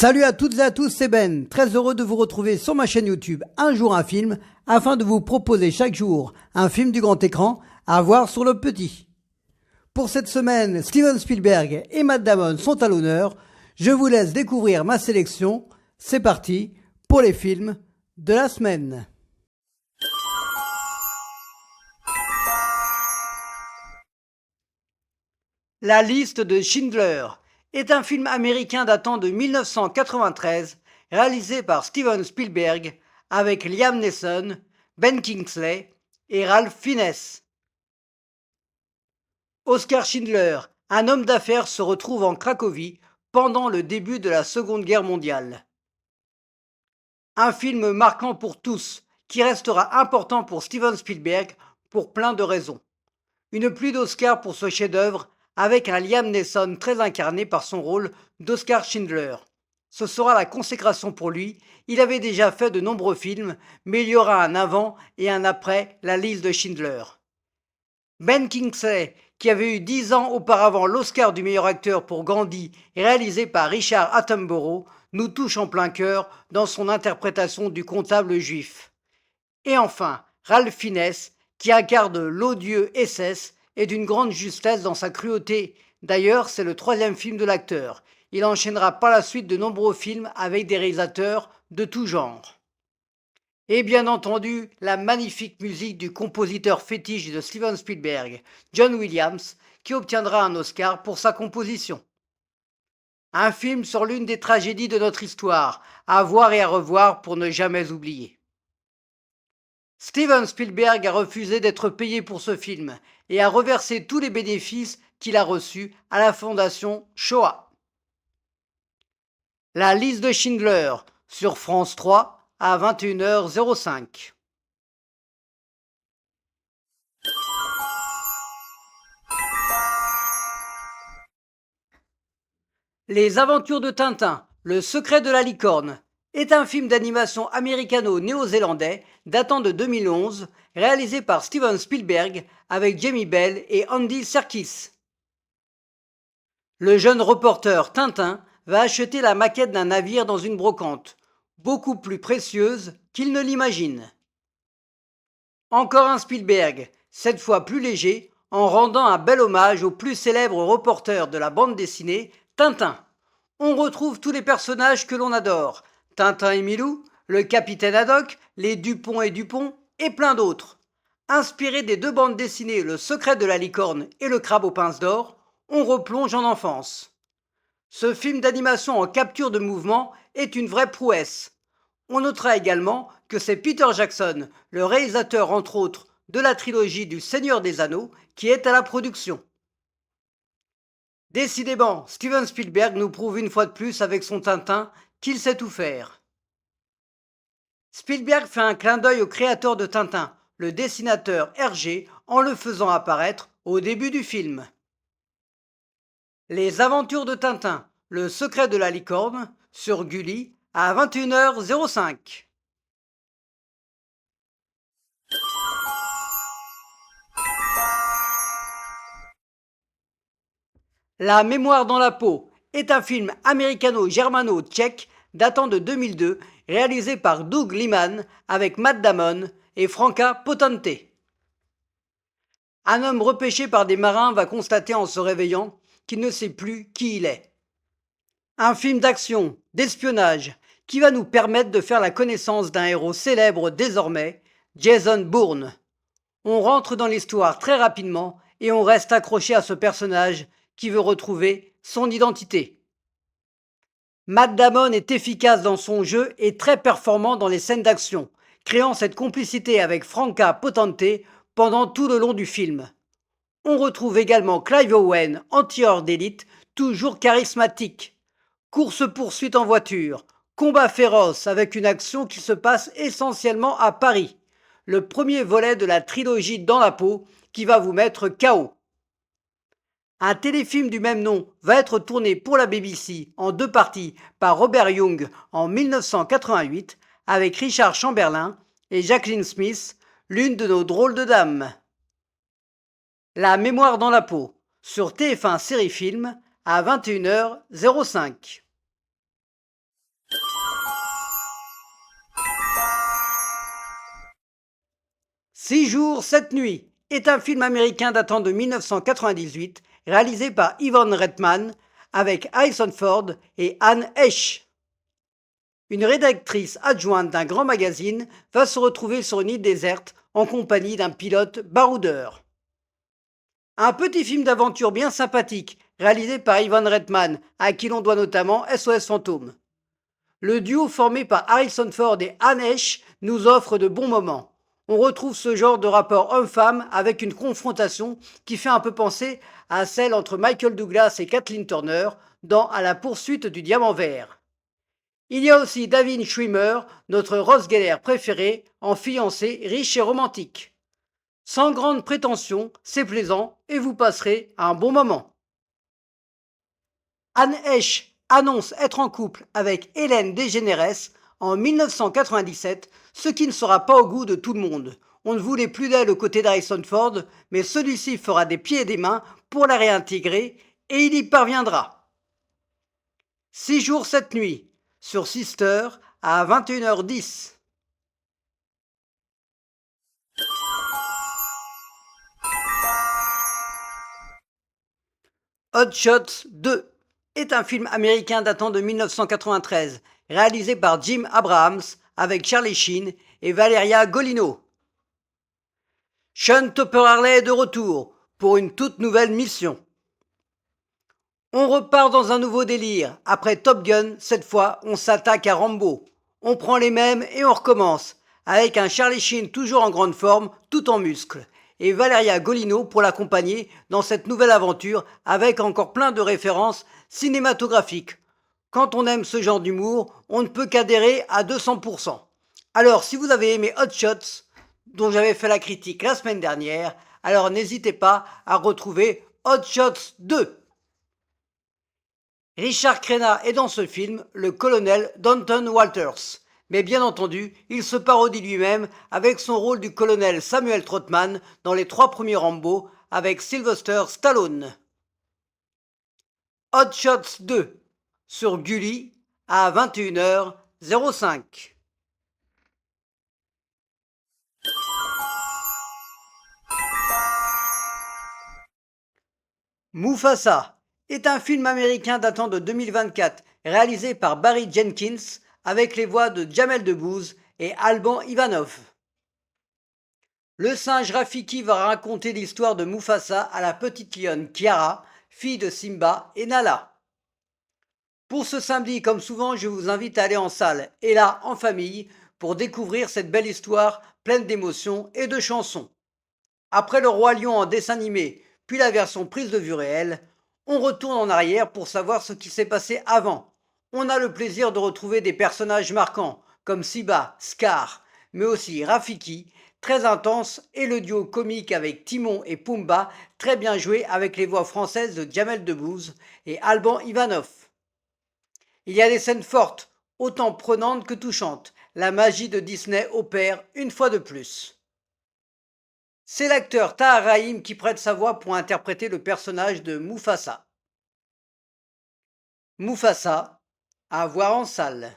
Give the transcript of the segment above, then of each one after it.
Salut à toutes et à tous, c'est Ben, très heureux de vous retrouver sur ma chaîne YouTube Un jour un film, afin de vous proposer chaque jour un film du grand écran à voir sur le petit. Pour cette semaine, Steven Spielberg et Matt Damon sont à l'honneur. Je vous laisse découvrir ma sélection. C'est parti pour les films de la semaine. La liste de Schindler est un film américain datant de 1993, réalisé par Steven Spielberg avec Liam Neeson, Ben Kingsley et Ralph Fiennes. Oskar Schindler, un homme d'affaires, se retrouve en Cracovie pendant le début de la Seconde Guerre mondiale. Un film marquant pour tous, qui restera important pour Steven Spielberg pour plein de raisons. Une pluie d'Oscars pour ce chef-d'œuvre, avec un Liam Neeson très incarné par son rôle d'Oskar Schindler. Ce sera la consécration pour lui. Il avait déjà fait de nombreux films, mais il y aura un avant et un après la liste de Schindler. Ben Kingsley, qui avait eu 10 ans auparavant l'Oscar du meilleur acteur pour Gandhi, réalisé par Richard Attenborough, nous touche en plein cœur dans son interprétation du comptable juif. Et enfin, Ralph Fiennes, qui incarne l'odieux SS et d'une grande justesse dans sa cruauté. D'ailleurs, c'est le troisième film de l'acteur. Il enchaînera par la suite de nombreux films avec des réalisateurs de tout genre. Et bien entendu, la magnifique musique du compositeur fétiche de Steven Spielberg, John Williams, qui obtiendra un Oscar pour sa composition. Un film sur l'une des tragédies de notre histoire, à voir et à revoir pour ne jamais oublier. Steven Spielberg a refusé d'être payé pour ce film et a reversé tous les bénéfices qu'il a reçus à la fondation Shoah. La liste de Schindler sur France 3 à 21h05. Les aventures de Tintin, le secret de la licorne, est un film d'animation américano-néo-zélandais datant de 2011, réalisé par Steven Spielberg avec Jamie Bell et Andy Serkis. Le jeune reporter Tintin va acheter la maquette d'un navire dans une brocante, beaucoup plus précieuse qu'il ne l'imagine. Encore un Spielberg, cette fois plus léger, en rendant un bel hommage au plus célèbre reporter de la bande dessinée, Tintin. On retrouve tous les personnages que l'on adore, Tintin et Milou, le capitaine Haddock, les Dupont et Dupont, et plein d'autres. Inspiré des deux bandes dessinées Le secret de la licorne et Le crabe aux pinces d'or, on replonge en enfance. Ce film d'animation en capture de mouvement est une vraie prouesse. On notera également que c'est Peter Jackson, le réalisateur entre autres de la trilogie du Seigneur des Anneaux, qui est à la production. Décidément, Steven Spielberg nous prouve une fois de plus avec son Tintin qu'il sait tout faire. Spielberg fait un clin d'œil au créateur de Tintin, le dessinateur Hergé, en le faisant apparaître au début du film. Les aventures de Tintin, le secret de la licorne, sur Gulli, à 21h05. La mémoire dans la peau est un film américano-germano-tchèque datant de 2002, réalisé par Doug Liman avec Matt Damon et Franka Potente. Un homme repêché par des marins va constater en se réveillant qu'il ne sait plus qui il est. Un film d'action, d'espionnage, qui va nous permettre de faire la connaissance d'un héros célèbre désormais, Jason Bourne. On rentre dans l'histoire très rapidement et on reste accroché à ce personnage qui veut retrouver son identité. Matt Damon est efficace dans son jeu et très performant dans les scènes d'action, créant cette complicité avec Franka Potente pendant tout le long du film. On retrouve également Clive Owen, anti-hors d'élite, toujours charismatique. Course-poursuite en voiture, combat féroce avec une action qui se passe essentiellement à Paris. Le premier volet de la trilogie Dans la peau qui va vous mettre KO. Un téléfilm du même nom va être tourné pour la BBC en deux parties par Robert Young en 1988 avec Richard Chamberlain et Jacqueline Smith, l'une de nos drôles de dames. La mémoire dans la peau, sur TF1 Série Film à 21h05. Six jours, sept nuits est un film américain datant de 1998, réalisé par Ivan Reitman, avec Harrison Ford et Anne Heche. Une rédactrice adjointe d'un grand magazine va se retrouver sur une île déserte en compagnie d'un pilote baroudeur. Un petit film d'aventure bien sympathique, réalisé par Ivan Reitman, à qui l'on doit notamment SOS Fantôme. Le duo formé par Harrison Ford et Anne Heche nous offre de bons moments. On retrouve ce genre de rapport homme-femme avec une confrontation qui fait un peu penser à celle entre Michael Douglas et Kathleen Turner dans À la poursuite du diamant vert. Il y a aussi David Schwimmer, notre Ross Geller préféré, en fiancé riche et romantique. Sans grande prétention, c'est plaisant et vous passerez un bon moment. Anne Heche annonce être en couple avec Hélène DeGeneres en 1997, ce qui ne sera pas au goût de tout le monde. On ne voulait plus d'elle aux côtés d'Harrison Ford, mais celui-ci fera des pieds et des mains pour la réintégrer et il y parviendra. 6 jours, 7 nuits sur Sister à 21h10. Hot Shots 2 est un film américain datant de 1993, réalisé par Jim Abrahams avec Charlie Sheen et Valeria Golino. Sean Topper Harley est de retour pour une toute nouvelle mission. On repart dans un nouveau délire. Après Top Gun, cette fois, on s'attaque à Rambo. On prend les mêmes et on recommence, avec un Charlie Sheen toujours en grande forme, tout en muscles, et Valeria Golino pour l'accompagner dans cette nouvelle aventure avec encore plein de références cinématographiques. Quand on aime ce genre d'humour, on ne peut qu'adhérer à 200%. Alors, si vous avez aimé Hot Shots, dont j'avais fait la critique la semaine dernière, alors n'hésitez pas à retrouver Hot Shots 2. Richard Crenna est dans ce film le colonel Danton Walters. Mais bien entendu, il se parodie lui-même avec son rôle du colonel Samuel Trotman dans les 3 premiers Rambo avec Sylvester Stallone. Hot Shots 2 sur Gulli à 21h05. Mufasa est un film américain datant de 2024, réalisé par Barry Jenkins, avec les voix de Jamel Debbouze et Alban Ivanov. Le singe Rafiki va raconter l'histoire de Mufasa à la petite lionne Kiara, fille de Simba et Nala. Pour ce samedi, comme souvent, je vous invite à aller en salle, et là, en famille, pour découvrir cette belle histoire pleine d'émotions et de chansons. Après le Roi Lion en dessin animé, puis la version prise de vue réelle, on retourne en arrière pour savoir ce qui s'est passé avant. On a le plaisir de retrouver des personnages marquants, comme Simba, Scar, mais aussi Rafiki, très intense, et le duo comique avec Timon et Pumba, très bien joué avec les voix françaises de Jamel Debbouze et Alban Ivanov. Il y a des scènes fortes, autant prenantes que touchantes. La magie de Disney opère une fois de plus. C'est l'acteur Tahar Rahim qui prête sa voix pour interpréter le personnage de Mufasa. Mufasa, à voir en salle.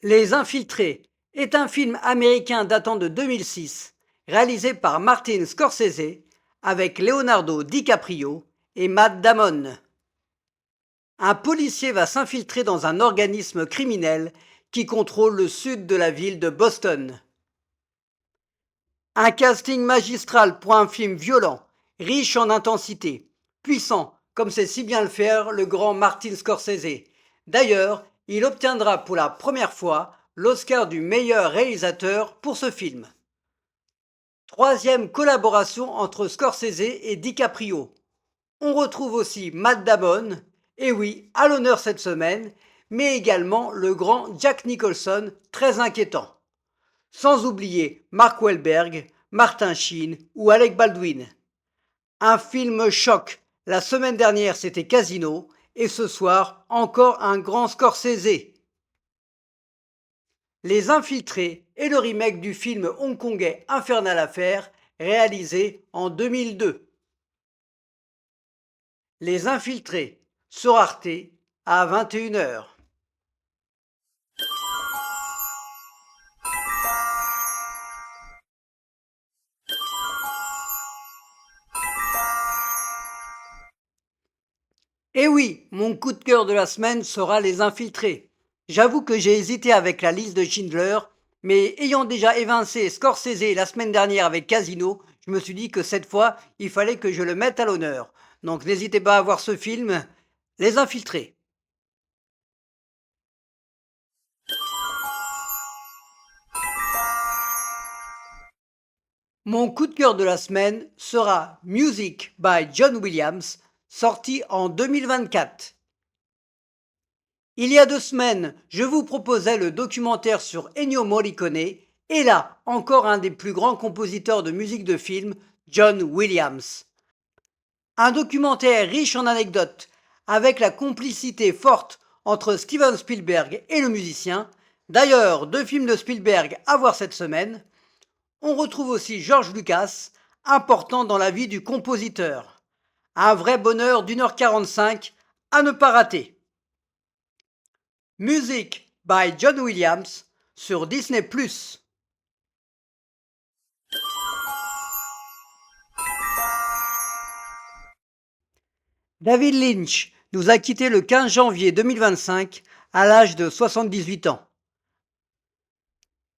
Les Infiltrés est un film américain datant de 2006, réalisé par Martin Scorsese avec Leonardo DiCaprio et Matt Damon. Un policier va s'infiltrer dans un organisme criminel qui contrôle le sud de la ville de Boston. Un casting magistral pour un film violent, riche en intensité, puissant, comme sait si bien le faire le grand Martin Scorsese. D'ailleurs, il obtiendra pour la première fois l'Oscar du meilleur réalisateur pour ce film. Troisième collaboration entre Scorsese et DiCaprio. On retrouve aussi Matt Damon, et oui, à l'honneur cette semaine, mais également le grand Jack Nicholson, très inquiétant. Sans oublier Mark Wahlberg, Martin Sheen ou Alec Baldwin. Un film choc. La semaine dernière, c'était Casino, et ce soir, encore un grand Scorsese. Les Infiltrés est le remake du film hongkongais Infernal Affair, réalisé en 2002. Les Infiltrés sur Arte à 21h. Et oui, mon coup de cœur de la semaine sera Les Infiltrés. J'avoue que j'ai hésité avec la liste de Schindler, mais ayant déjà évincé Scorsese la semaine dernière avec Casino, je me suis dit que cette fois, il fallait que je le mette à l'honneur. Donc n'hésitez pas à voir ce film, Les Infiltrés. Mon coup de cœur de la semaine sera Music by John Williams, sorti en 2024. Il y a 2 semaines, je vous proposais le documentaire sur Ennio Morricone, et là, encore un des plus grands compositeurs de musique de film, John Williams. Un documentaire riche en anecdotes, avec la complicité forte entre Steven Spielberg et le musicien. D'ailleurs, 2 films de Spielberg à voir cette semaine. On retrouve aussi George Lucas, important dans la vie du compositeur. Un vrai bonheur d'1h45 à ne pas rater. Music by John Williams sur Disney+. David Lynch nous a quittés le 15 janvier 2025 à l'âge de 78 ans.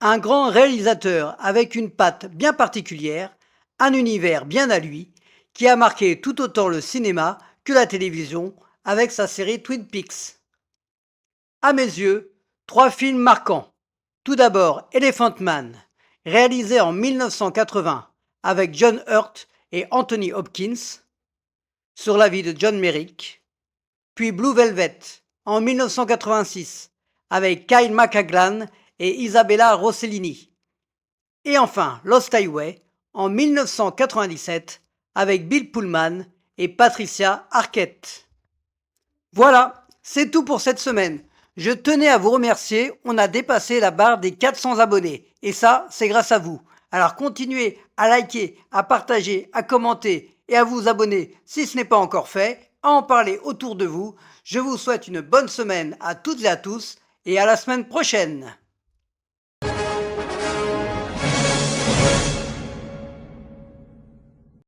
Un grand réalisateur avec une patte bien particulière, un univers bien à lui, qui a marqué tout autant le cinéma que la télévision avec sa série Twin Peaks. À mes yeux, 3 films marquants. Tout d'abord Elephant Man, réalisé en 1980 avec John Hurt et Anthony Hopkins, sur la vie de John Merrick. Puis Blue Velvet en 1986 avec Kyle MacLachlan et Isabella Rossellini. Et enfin Lost Highway en 1997 avec Bill Pullman et Patricia Arquette. Voilà, c'est tout pour cette semaine. Je tenais à vous remercier, on a dépassé la barre des 400 abonnés. Et ça, c'est grâce à vous. Alors continuez à liker, à partager, à commenter et à vous abonner si ce n'est pas encore fait, à en parler autour de vous. Je vous souhaite une bonne semaine à toutes et à tous et à la semaine prochaine.